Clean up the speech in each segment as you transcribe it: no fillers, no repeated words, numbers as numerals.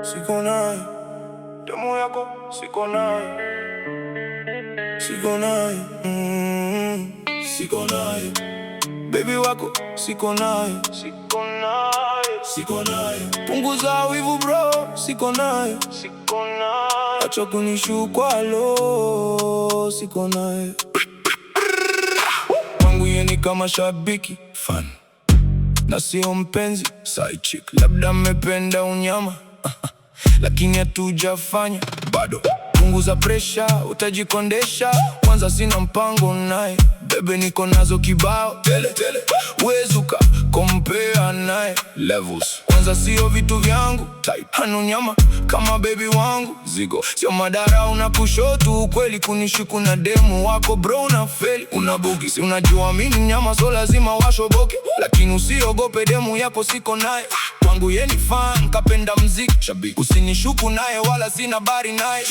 Siko naye, damu yako siko naye, siko naye, siko naye, baby wako siko naye, siko naye, siko naye, punguza wivu bro, siko naye, siko naye, acha kunishukwa lo, siko naye. Wangu yeye ni kama shabiki fan na sio mpenzi side chick, labda mmependa unyama lakini hatujafanya bado. Punguza pressure, utajikondesha. Kwanza sina mpango naye, bebe niko nazo kibao tele. Wezuka compare naye levels. Kwanza sio vitu vyangu type, hanu nyama kama baby wangu zigo. Sio madara unakushotu ukweli, kunishiku na demu wako bro na feli. Unabugi, si unajua mimi nyama so lazima washoboke. Lakini usiogope demu yako siko naye. Wangu ye ni fan, kapenda mziki shabiki. Usinishuku naye wala sina bari naye.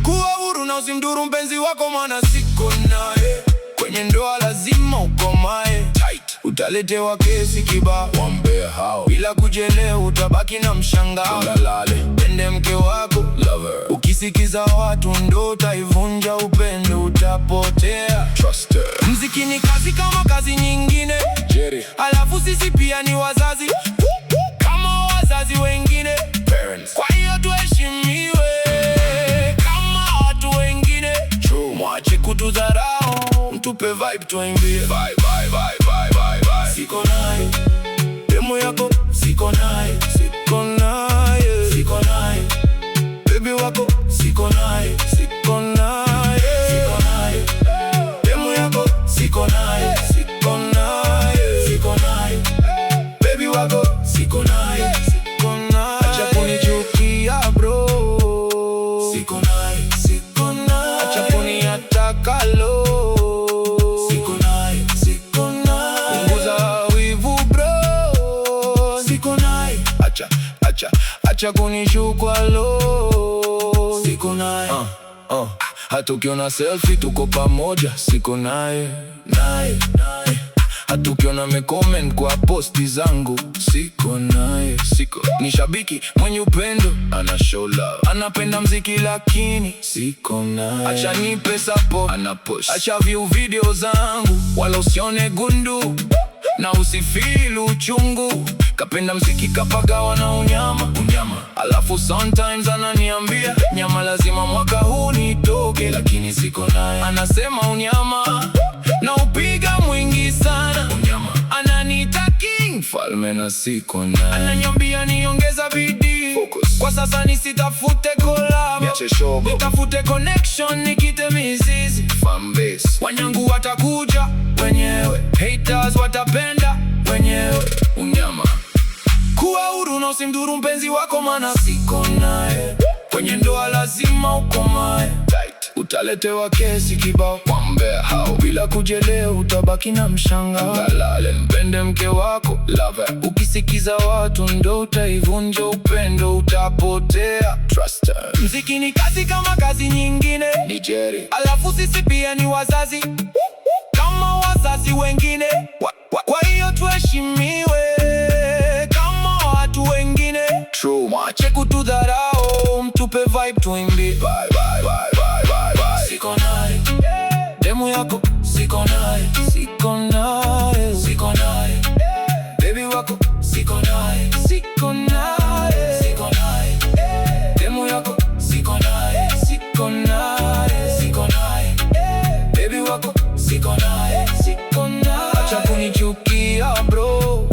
Kuwa huru na usimdhuru mpenzi wako, maana siko naye. Kwenye ndoa lazima ukomae tight. Utaletewa kesi kibao, wambea hao bila kujelewa, utabaki na mshangao. Pende mke wako lover, ukisikiza watu ndo utaivunja upendo, utapotea. Trust her. Mziki ni kazi kama kazi nyingine Jerry. Alafu sisi pia ni wazazi kama wazazi wengine parents. Kwa hiyo tuheshimiwe kama watu wengine. True. Mwache kutudharau, mtupe vibe tuimbie. Siko naye, demu yako siko naye, siko naye, siko naye, baby wako siko naye, siko naye, siko naye, demu yako siko naye, siko naye, siko naye, baby wako siko naye, siko naye. Acha kunichukia bro, siko naye, siko naye. Acha kuniataka lo, siko naye, siko naye. Punguza wivu bro, siko naye. Acha kunishukwa lo, siko naye. Hata ukiona selfie tuko pamoja, siko naye, naye. Hata ukiona me-comment kwa posti zangu, siko naye, siko. Ni shabiki mwenye upendo, ana show love, anapenda mziki lakini siko naye. Acha nipe support, ana push. Acha view video zangu, wala usione gundu na usifeel uchungu. Kapenda mziki kapagawa na unyama. Alafu sometimes ananiambia nyama lazima mwaka huu nitoke, lakini siko naye. Anasema unyama na upiga mwingi sana, ananiita king falme na siko naye. Ananiambia niongeza bidii, kwa sasa nisitafute collab, nitafute connection, nikite mizizi fan base. Wanyangu watakuja wenyewe, haters watapenda wenyewe. Unyama, kuwa huru na usimdhuru mpenzi wako, maana siko naye. Kwenye ndoa lazima ukomae tight. Utaletewa kesi kibao, wambea hao bila kujelewa, utabaki na mshangao. Mpende mke wako lover, ukisikiza watu ndo utaivunja upendo, utapotea. Trust her. Mziki ni kazi kama kazi nyingine ni Jerry. Alafu sisi pia ni wazazi kama wazazi wengine. Kwa hiyo tuheshimiwe kama watu wengine. True. Mwache kutudharau, mtupe vibe tuimbie. Siko naye, demu yako siko naye, siko naye, siko naye, baby wako siko naye, siko naye, siko naye, demu yako siko naye, siko naye, siko naye, baby wako siko naye, siko naye. Acha kunichukia bro,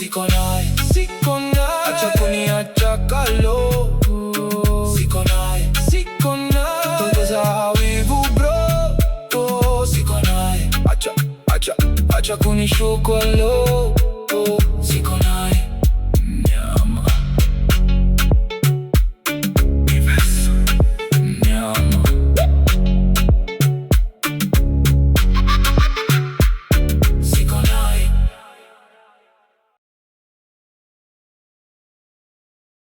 siko naye, siko naye. Acha kuniataka lo, siko naye, siko naye. Punguza wivu bro, siko naye. Acha kunishukwa lo.